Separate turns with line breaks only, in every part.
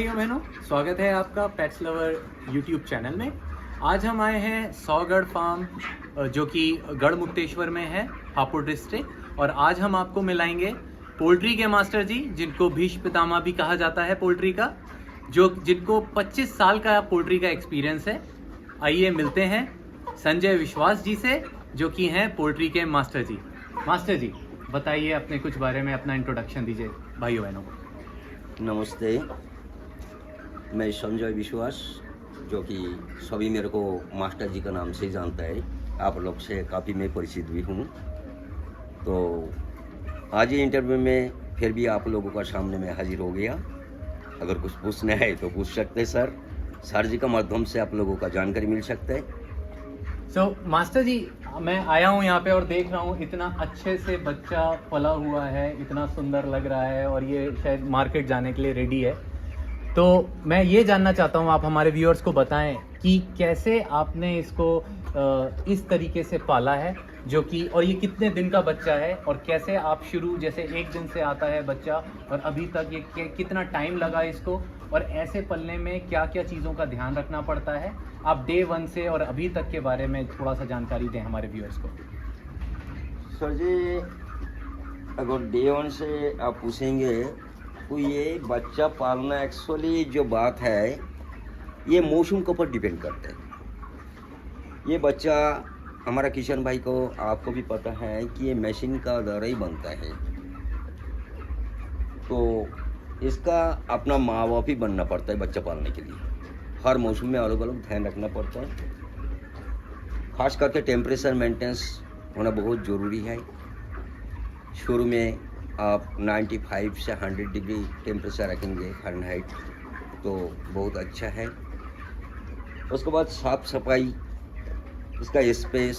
भाइयों बहनों, स्वागत है आपका पेट्स लवर यूट्यूब चैनल में। आज हम आए हैं सौगढ़ फार्म जो कि गढ़मुक्तेश्वर में है, हापुड़ डिस्ट्रिक्ट। और आज हम आपको मिलाएंगे पोल्ट्री के मास्टर जी, जिनको भीष्म पितामह भी कहा जाता है पोल्ट्री का, जिनको 25 साल का पोल्ट्री का एक्सपीरियंस है। आइए मिलते हैं संजय विश्वास जी से, जो कि हैं पोल्ट्री के मास्टर जी। मास्टर जी, बताइए अपने कुछ बारे में, अपना इंट्रोडक्शन दीजिए भाइयों बहनों को।
नमस्ते, मैं संजय विश्वास, जो कि सभी मेरे को मास्टर जी का नाम से ही जानता है। आप लोग से काफ़ी मैं परिचित भी हूँ। तो आज ही इंटरव्यू में फिर भी आप लोगों का सामने में हाजिर हो गया। अगर कुछ पूछना है तो पूछ सकते हैं सर जी का माध्यम से आप लोगों का जानकारी मिल सकता है।
मास्टर जी, मैं आया हूँ यहाँ पे और देख रहा हूँ इतना अच्छे से बच्चा पला हुआ है, इतना सुंदर लग रहा है और ये शायद मार्केट जाने के लिए रेडी है। तो मैं ये जानना चाहता हूँ, आप हमारे व्यूअर्स को बताएं कि कैसे आपने इसको इस तरीके से पाला है, जो कि और ये कितने दिन का बच्चा है, और कैसे आप शुरू, जैसे एक दिन से आता है बच्चा और अभी तक ये कितना टाइम लगा इसको, और ऐसे पलने में क्या क्या चीज़ों का ध्यान रखना पड़ता है। आप डे 1 से और अभी तक के बारे में थोड़ा सा जानकारी दें हमारे व्यूअर्स को।
सर जी, अगर डे 1 से आप पूछेंगे तो ये बच्चा पालना एक्चुअली जो बात है, ये मौसम के ऊपर डिपेंड करता है। ये बच्चा हमारा किशन भाई को, आपको भी पता है कि ये मशीन का द्वारा ही बनता है। तो इसका अपना माँ बाप ही बनना पड़ता है बच्चा पालने के लिए। हर मौसम में अलग अलग ध्यान रखना पड़ता है। खास करके टेम्परेचर मेंटेनेंस होना बहुत ज़रूरी है। शुरू में आप 95 से 100 डिग्री टेम्परेचर रखेंगे फ़ारेनहाइट, तो बहुत अच्छा है। उसके बाद साफ़ सफाई, इसका स्पेस,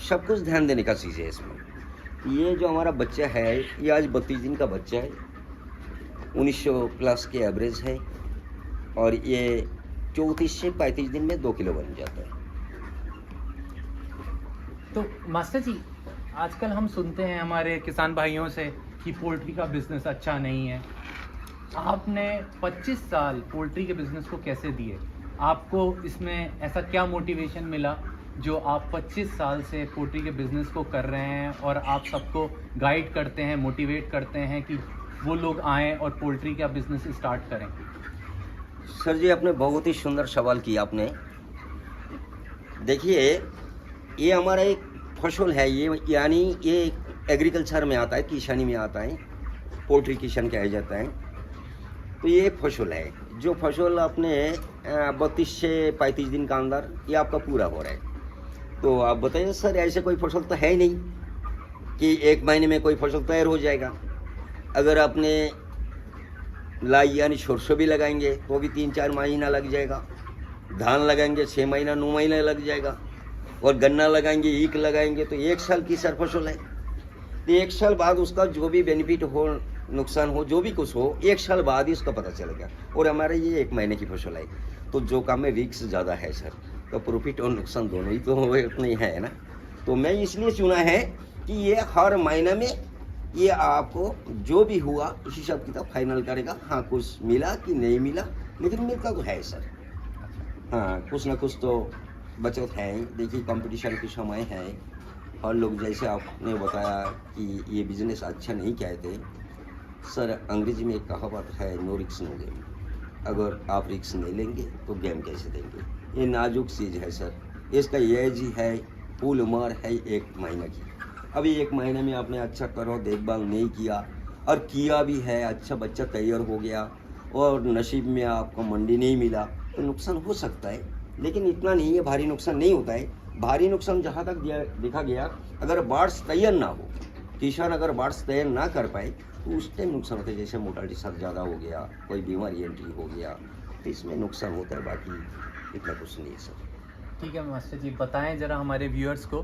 सब कुछ ध्यान देने का चीज़ है इसमें। ये जो हमारा बच्चा है, ये आज 32 दिन का बच्चा है, 1900 प्लस के एवरेज है, और ये 34 से 35 दिन में 2 किलो बन जाता है।
तो मास्टर जी, आजकल हम सुनते हैं हमारे किसान भाइयों से कि पोल्ट्री का बिजनेस अच्छा नहीं है। आपने 25 साल पोल्ट्री के बिजनेस को कैसे दिए? आपको इसमें ऐसा क्या मोटिवेशन मिला जो आप 25 साल से पोल्ट्री के बिजनेस को कर रहे हैं और आप सबको गाइड करते हैं, मोटिवेट करते हैं कि वो लोग आएँ और पोल्ट्री का बिजनेस स्टार्ट करें?
सर जी, आपने बहुत ही सुंदर सवाल किया आपने। देखिए, ये हमारा एक फसल है, ये यानी ये एग्रीकल्चर में आता है, किसानी में आता है, पोल्ट्री किसान कहा जाता है। तो ये एक फसल है, जो फसल आपने 32 से 35 दिन का अंदर ये आपका पूरा हो रहा है। तो आप बताइए सर, ऐसे कोई फसल तो है ही नहीं कि 1 महीने में कोई फसल तैयार हो जाएगा। अगर आपने लाई यानी सरसों भी लगाएंगे तो भी 3-4 महीना लग जाएगा। धान लगाएंगे 6 महीना 9 महीना लग जाएगा। और गन्ना लगाएंगे, ईख लगाएंगे तो 1 साल की सर फसल है। तो 1 साल बाद उसका जो भी बेनिफिट हो, नुकसान हो, जो भी कुछ हो, 1 साल बाद ही उसका पता चलेगा। और हमारे ये 1 महीने की फसल है, तो जो काम में रिस्क ज़्यादा है सर, तो प्रॉफिट और नुकसान दोनों ही तो उतने है ना। तो मैं इसलिए चुना है कि ये हर महीने में ये आपको जो भी हुआ उसी सब किताब फाइनल करेगा। हाँ, कुछ मिला कि नहीं मिला, लेकिन मिलता तो है सर। हाँ, कुछ ना कुछ तो बचत है। देखिए, कंपटीशन के समय है, और लोग जैसे आपने बताया कि ये बिजनेस अच्छा नहीं कहते सर। अंग्रेजी में एक कहावत है, नो रिस्क नो गेम। अगर आप रिस्क नहीं लेंगे तो गेम कैसे देंगे? ये नाजुक चीज़ है सर। इसका एज ही है, फुल उम्र है 1 महीने की। अभी 1 महीने में आपने अच्छा करो, देखभाल नहीं किया, और किया भी है, अच्छा बच्चा तैयार हो गया और नसीब में आपको मंडी नहीं मिला, तो नुकसान हो सकता है, लेकिन इतना नहीं है, भारी नुकसान नहीं होता है। भारी नुकसान जहाँ तक देखा गया, अगर बाढ़ तैयार ना हो, किसान अगर बाढ़ तैयार ना कर पाए, तो उस टाइम नुकसान होता है। जैसे मोटालिटी सर ज़्यादा हो गया, कोई बीमारी एंट्री हो गया, तो इसमें नुकसान होता है, बाकी इतना कुछ नहीं है सर।
ठीक है मास्टर जी, बताएं ज़रा हमारे व्यूअर्स को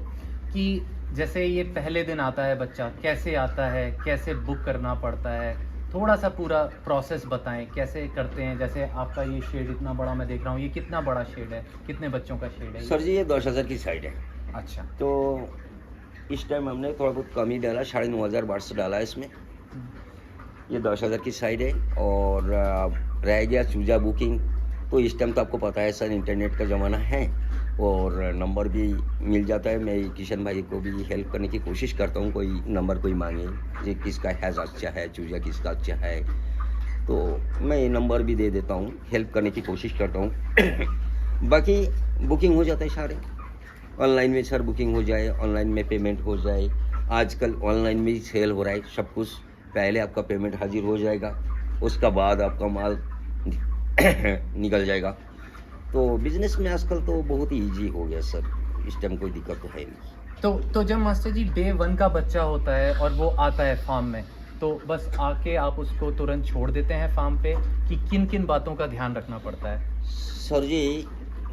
कि जैसे ये पहले दिन आता है बच्चा, कैसे आता है, कैसे बुक करना पड़ता है, थोड़ा सा पूरा प्रोसेस बताएं, कैसे करते हैं। जैसे आपका ये शेड इतना बड़ा मैं देख रहा हूँ, ये कितना बड़ा शेड है, कितने बच्चों का शेड है?
सर जी, ये 10,000 की साइड है।
अच्छा।
तो इस टाइम हमने थोड़ा बहुत कम ही डाला, 9,500 बार्स डाला है इसमें। ये 10,000 की साइड है, और रह गया चूजा बुकिंग, तो इस टाइम तो आपको पता है सर इंटरनेट का ज़माना है और नंबर भी मिल जाता है। मैं किशन भाई को भी हेल्प करने की कोशिश करता हूँ, कोई नंबर कोई मांगे ये किसका हैज़ अच्छा है, चूजा किसका अच्छा है, तो मैं ये नंबर भी दे देता हूँ, हेल्प करने की कोशिश करता हूँ। बाकी बुकिंग हो जाता है सारे ऑनलाइन में सर, बुकिंग हो जाए, ऑनलाइन में पेमेंट हो जाए। आजकल ऑनलाइन में ही सेल हो रहा है सब कुछ, पहले आपका पेमेंट हाजिर हो जाएगा, उसका बाद आपका माल निकल जाएगा। तो बिजनेस में आजकल तो बहुत ही ईजी हो गया सर, इस टाइम कोई दिक्कत तो है नहीं।
तो जब मास्टर जी डे 1 का बच्चा होता है और वो आता है फार्म में, तो बस आके आप उसको तुरंत छोड़ देते हैं फार्म पे, कि किन किन बातों का ध्यान रखना पड़ता है?
सर जी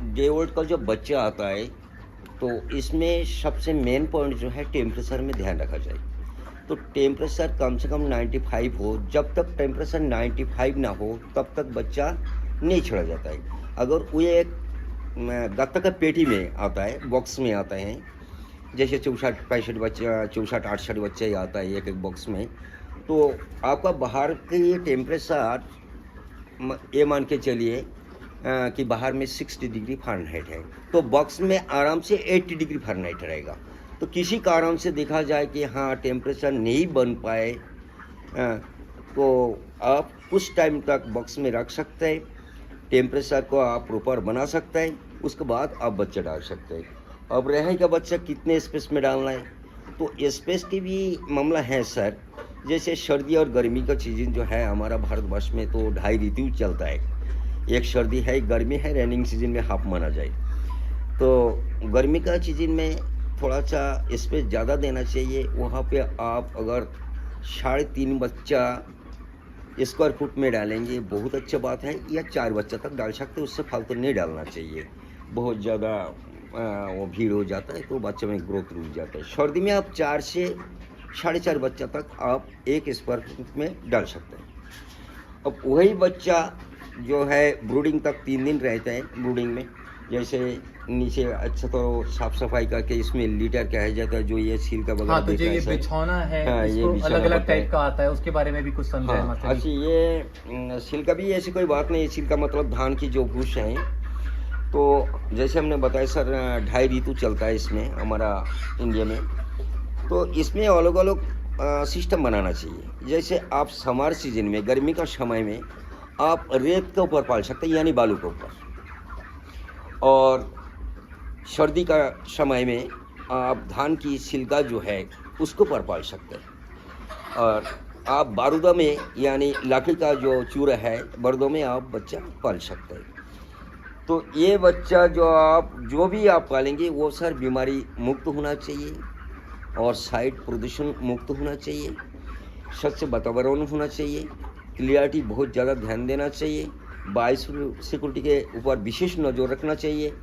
डे ओल्ड का जो बच्चा आता है तो इसमें सबसे मेन पॉइंट जो है टेम्परेचर में ध्यान रखा जाए। तो टेम्परेचर कम से कम 95 हो, जब तक टेम्परेचर 95 ना हो तब तक बच्चा नहीं छोड़ा जाता है। अगर वो एक गत्ता का पेटी में आता है, बॉक्स में आता है, जैसे 64-65 बच्चा, 64-68 बच्चा ही आता है एक एक बॉक्स में, तो आपका बाहर के ये टेम्परेचर ये मान के चलिए कि बाहर में 60 डिग्री फ़ारेनहाइट है, तो बॉक्स में आराम से 80 डिग्री फ़ारेनहाइट रहेगा। तो किसी कारण से देखा जाए कि हाँ टेम्परेचर नहीं बन पाए, तो आप कुछ टाइम तक बॉक्स में रख सकते हैं, टेम्परेचर को आप प्रॉपर बना सकते हैं, उसके बाद आप बच्चा डाल सकते हैं। अब रहेगा बच्चा कितने स्पेस में डालना है, तो स्पेस की भी मामला है सर। जैसे सर्दी और गर्मी का सीजन जो है हमारा भारतवर्ष में तो 2.5 ऋतु चलता है, एक सर्दी है, एक गर्मी है, रेनिंग सीजन में हाफ माना जाए। तो गर्मी का सीजन में थोड़ा सा स्पेस ज़्यादा देना चाहिए। वहाँ पे आप अगर 3.5 बच्चा स्क्वायर फुट में डालेंगे बहुत अच्छा बात है, या 4 बच्चा तक डाल सकते हैं, उससे फालतू नहीं डालना चाहिए, बहुत ज़्यादा वो भीड़ हो जाता है तो बच्चे में ग्रोथ रुक जाता है। सर्दी में आप 4 से 4.5 बच्चा तक आप 1 स्क्वायर फुट में डाल सकते हैं। अब वही बच्चा जो है ब्रूडिंग तक 3 दिन रहते हैं ब्रूडिंग में, जैसे नीचे अच्छा तो साफ सफाई करके इसमें लीटर कहा जाता है, जो ये छिलका वगैरह
हाँ, तो जो ये बिछौना है,
हाँ, ये
इसको
बिछौना
अलग अलग
पड़ता है।
टाइप का आता है, उसके बारे में भी कुछ समझाएं
हाँ,
मास्टर
अच्छा
जी।
ये छिलका भी ऐसी कोई बात नहीं है, छिलका मतलब धान की जो भूस है। तो जैसे हमने बताया सर 2.5 ऋतु चलता है इसमें हमारा इंडिया में, तो इसमें अलग अलग सिस्टम बनाना चाहिए। जैसे आप समर सीजन में, गर्मी का समय में आप रेत के ऊपर पाल सकते हैं, यानी बालू के ऊपर, और सर्दी का समय में आप धान की छिलका जो है उसको ऊपर पाल सकते हैं, और आप बारूदा में यानी लकड़ी का जो चूरा है बारूदों में आप बच्चा पाल सकते हैं। तो ये बच्चा जो भी आप पालेंगे वो सर बीमारी मुक्त होना चाहिए, और साइड प्रदूषण मुक्त होना चाहिए, स्वच्छ वातावरण होना चाहिए, क्लियरिटी बहुत ज़्यादा ध्यान देना चाहिए, बायो सिक्योरिटी के ऊपर विशेष नज़र रखना चाहिए,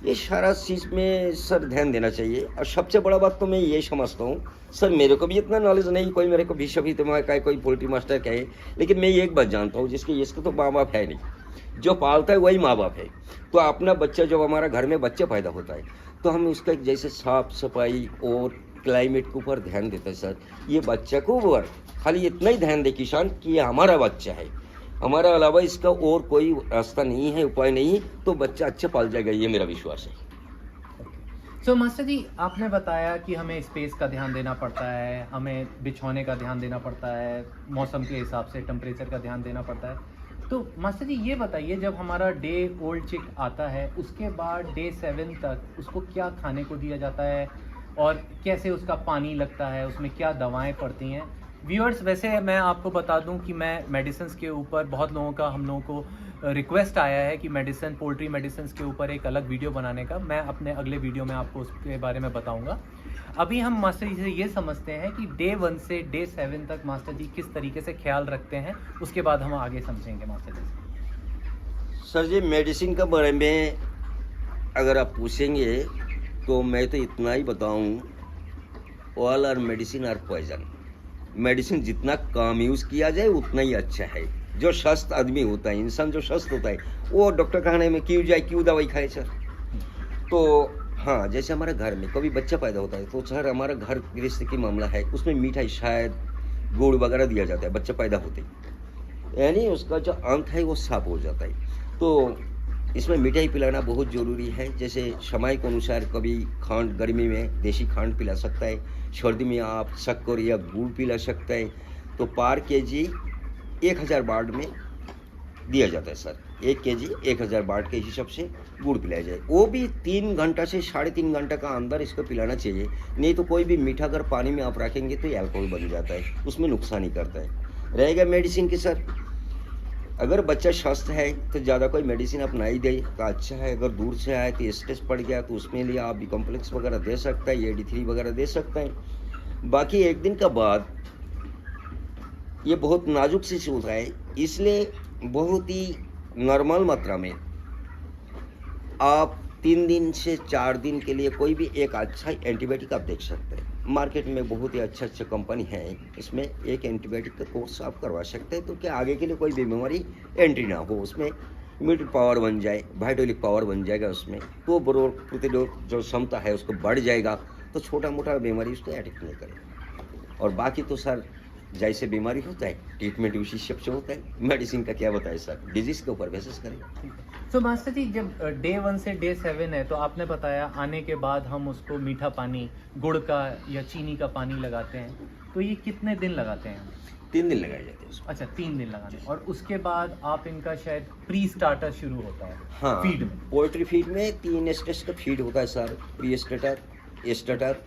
ये सारा चीज़ में सर ध्यान देना चाहिए। और सबसे बड़ा बात तो मैं ये समझता हूँ सर, मेरे को भी इतना नॉलेज नहीं, कोई मेरे को विश्वविद्यालय का कोई पोल्ट्री मास्टर कहे, लेकिन मैं एक बात जानता हूँ, इसका तो माँ बाप है नहीं, जो पालता है वही माँ बाप है। तो अपना बच्चा जब हमारा घर में बच्चा पैदा होता है तो हम उसका जैसे साफ सफाई और क्लाइमेट के ऊपर ध्यान देते हैं सर। ये बच्चा को ऊपर खाली इतना ही ध्यान दे किसान कि ये हमारा बच्चा है, हमारा अलावा इसका और कोई रास्ता नहीं है, उपाय नहीं, तो बच्चा अच्छा पाल जाएगा, ये मेरा विश्वास है।
सो मास्टर जी, आपने बताया कि हमें स्पेस का ध्यान देना पड़ता है, हमें बिछौने का ध्यान देना पड़ता है, मौसम के हिसाब से टेम्परेचर का ध्यान देना पड़ता है। तो मास्टर जी ये बताइए, जब हमारा डे ओल्ड चिक आता है उसके बाद डे 7 तक उसको क्या खाने को दिया जाता है और कैसे उसका पानी लगता है, उसमें क्या दवाएं पड़ती हैं? व्यूअर्स, वैसे मैं आपको बता दूं कि मैं मेडिसिन्स के ऊपर बहुत लोगों का, हम लोगों को रिक्वेस्ट आया है कि मेडिसिन, पोल्ट्री मेडिसिन्स के ऊपर एक अलग वीडियो बनाने का। मैं अपने अगले वीडियो में आपको उसके बारे में बताऊंगा। अभी हम मास्टर जी से ये समझते हैं कि डे 1 से डे 7 तक मास्टर जी किस तरीके से ख्याल रखते हैं, उसके बाद हम आगे समझेंगे मास्टर जी।
सर जी मेडिसिन के बारे में अगर आप पूछेंगे तो मैं तो इतना ही बताऊं, all are medicine are poison. Medicine जितना कम यूज़ किया जाए उतना ही अच्छा है। जो स्वस्थ आदमी होता है, इंसान जो स्वस्थ होता है, वो डॉक्टर कहने में क्यों जाए, क्यों दवाई खाए सर। तो हाँ, जैसे हमारे घर में कभी बच्चा पैदा होता है तो सर हमारा घर गृहस्थ की मामला है, उसमें मिठाई शायद गुड़ वगैरह दिया जाता है बच्चा पैदा होते ही। यानी उसका जो अंत है वो साफ हो जाता है। तो इसमें मिठाई पिलाना बहुत ज़रूरी है। जैसे समय के अनुसार कभी खंड, गर्मी में देसी खंड पिला सकता है, सर्दी में आप शक्कर या गुड़ पिला सकते हैं। तो पर केजी 1000 बार्ट में दिया जाता है सर। 1 केजी 1000 बार्ट के हिसाब से गुड़ पिलाया जाए, वो भी 3 घंटा से 3.5 घंटा का अंदर इसको पिलाना चाहिए। नहीं तो कोई भी मीठा अगर पानी में आप रखेंगे तो अल्कोहल बन जाता है, उसमें नुकसान ही करता है। रहेगा मेडिसिन की सर, अगर बच्चा स्वस्थ है तो ज़्यादा कोई मेडिसिन आप नहीं दे तो अच्छा है। अगर दूर से आए तो स्ट्रेस पड़ गया तो उसमें लिए आप बी कॉम्प्लेक्स वगैरह दे सकते हैं, AD3 वगैरह दे सकते हैं। बाकी 1 दिन का बाद ये बहुत नाजुक सी होता है, इसलिए बहुत ही नॉर्मल मात्रा में आप 3 दिन से 4 दिन के लिए कोई भी एक अच्छा एंटीबायोटिक आप देख सकते हैं। मार्केट में बहुत ही अच्छे कंपनी हैं, इसमें एक एंटीबायोटिक का कोर्स आप करवा सकते हैं, तो क्या आगे के लिए कोई बीमारी एंट्री ना हो, उसमें इम्यूनिटी पावर बन जाए, वाइटोलिक पावर बन जाएगा उसमें, तो रोग प्रतिरोध जो क्षमता है उसको बढ़ जाएगा, तो छोटा मोटा बीमारी उसको अटैक नहीं करेगा। और बाकी तो सर जैसे बीमारी होता है ट्रीटमेंट उसी हिसाब से होता है। मेडिसिन का क्या बताए सर, डिजीज के ऊपर बेसिस करें।
तो मास्टर जी, जब डे 1 से डे 7 है तो आपने बताया आने के बाद हम उसको मीठा पानी, गुड़ का या चीनी का पानी लगाते हैं, तो ये कितने दिन लगाते हैं?
3 दिन लगाए जाते हैं उसमें।
अच्छा, 3 दिन लगाने, और उसके बाद आप इनका शायद प्री स्टार्टर शुरू होता है।
हाँ,
फीड में,
पोल्ट्री फीड में 3 स्टेज का फीड होता है सर। प्री स्टार्टर, स्टार्टर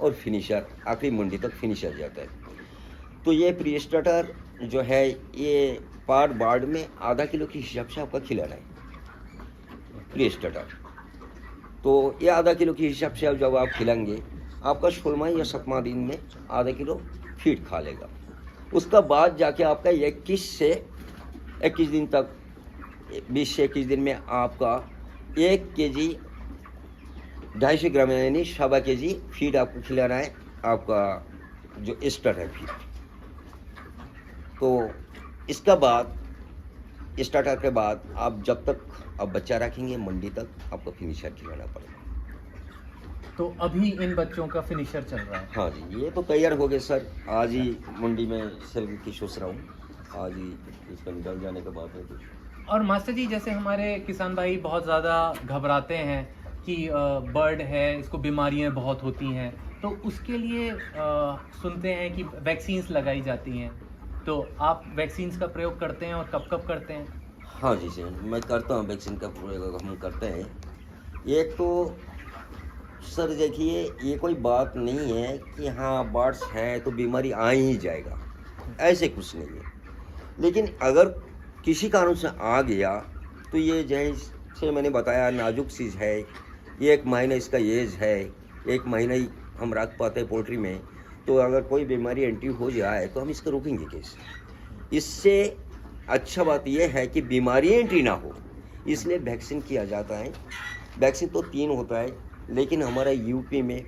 और फिनिशर, आखिरी मंडी तक फिनिशर जाता है। तो ये प्री स्टार्टर जो है ये पर बार्ड में आधा किलो के हिसाब से आपका खिलाना है प्री स्टार्टर। तो ये आधा किलो के हिसाब से जब आप खिलाएंगे, आपका 16वां या 17वां दिन में आधा किलो फीड खा लेगा। उसका बाद जाके आपका 21 से 21 दिन तक, 20 से 21 दिन में आपका 1 केजी 250 ग्राम यानी 1.25 केजी फीड आपको खिलाना है, आपका जो स्टार्टर है फीड। तो इसका बाद, स्टार्टर के बाद आप जब तक आप बच्चा रखेंगे मंडी तक आपको फिनिशर खिलाना पड़ेगा।
तो अभी इन बच्चों का फिनिशर चल रहा है?
हाँ जी, ये तो तैयार हो गए सर। आज ही मंडी में सेल की सोच रहा हूँ, आज ही इसका निकल जाने के बाद है कुछ।
और मास्टर जी, जैसे हमारे किसान भाई बहुत ज़्यादा घबराते हैं कि बर्ड है, इसको बीमारियां बहुत होती हैं, तो उसके लिए सुनते हैं कि वैक्सीन्स लगाई जाती हैं, तो आप वैक्सीन्स का प्रयोग करते हैं और कब कब करते हैं?
हाँ जी सर, मैं करता हूँ वैक्सीन का प्रयोग, हम करते हैं। एक तो सर देखिए, ये कोई बात नहीं है कि हाँ बर्ड्स हैं तो बीमारी आ ही जाएगा, ऐसे कुछ नहीं है। लेकिन अगर किसी कारण से आ गया तो ये जैसे मैंने बताया नाजुक चीज़ है, 1 महीना इसका एज है, 1 महीना ही हम रख पाते हैं पोल्ट्री में। तो अगर कोई बीमारी एंट्री हो जाए तो हम इसको रोकेंगे कैसे? इससे अच्छा बात यह है कि बीमारी एंट्री ना हो, इसलिए वैक्सीन किया जाता है। वैक्सीन तो 3 होता है, लेकिन हमारा यूपी में,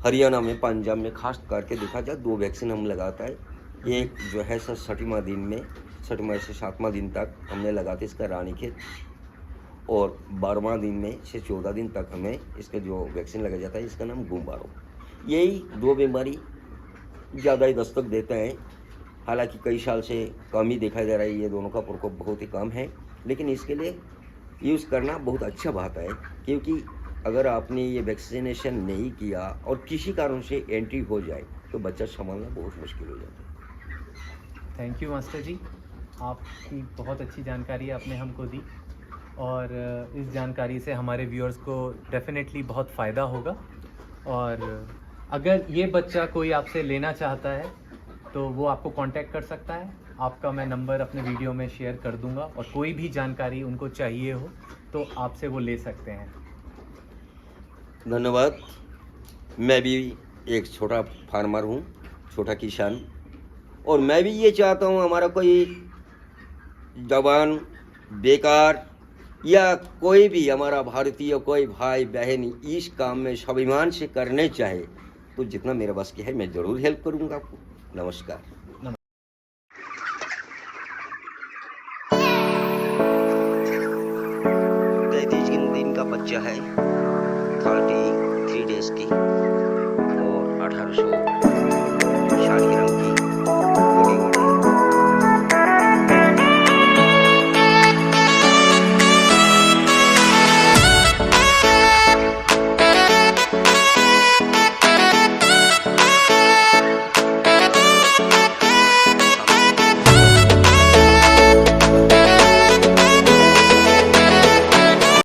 हरियाणा में, पंजाब में खास करके देखा जाए 2 वैक्सीन हम लगाता है। एक जो है सर 60वां दिन में, 60वां से 7वां दिन तक हमने लगाते इसका रानीखेत, और 12वां दिन में से 14 दिन तक हमें इसका जो वैक्सीन लगाया जाता है इसका नाम गुम्बारो। यही 2 बीमारी ज़्यादा ही दस्तक देते हैं। हालांकि कई साल से कम ही देखा जा रहा है, ये दोनों का प्रकोप बहुत ही कम है, लेकिन इसके लिए यूज़ करना बहुत अच्छा बात है, क्योंकि अगर आपने ये वैक्सीनेशन नहीं किया और किसी कारण से एंट्री हो जाए तो बच्चा संभालना बहुत मुश्किल हो जाता है।
थैंक यू मास्टर जी, आपकी बहुत अच्छी जानकारी आपने हमको दी, और इस जानकारी से हमारे व्यूअर्स को डेफिनेटली बहुत फ़ायदा होगा। और अगर ये बच्चा कोई आपसे लेना चाहता है तो वो आपको कांटेक्ट कर सकता है। आपका मैं नंबर अपने वीडियो में शेयर कर दूंगा, और कोई भी जानकारी उनको चाहिए हो तो आपसे वो ले सकते हैं।
धन्यवाद। मैं भी एक छोटा फार्मर हूँ, छोटा किसान, और मैं भी ये चाहता हूँ हमारा कोई जवान बेकार या कोई भी हमारा भारतीय कोई भाई बहन इस काम में स्वाभिमान से करने चाहे तो जितना मेरे बस की है मैं ज़रूर हेल्प करूँगा आपको। नमस्कार। 33 दिन का बच्चा है, 33 डेज की, और 1800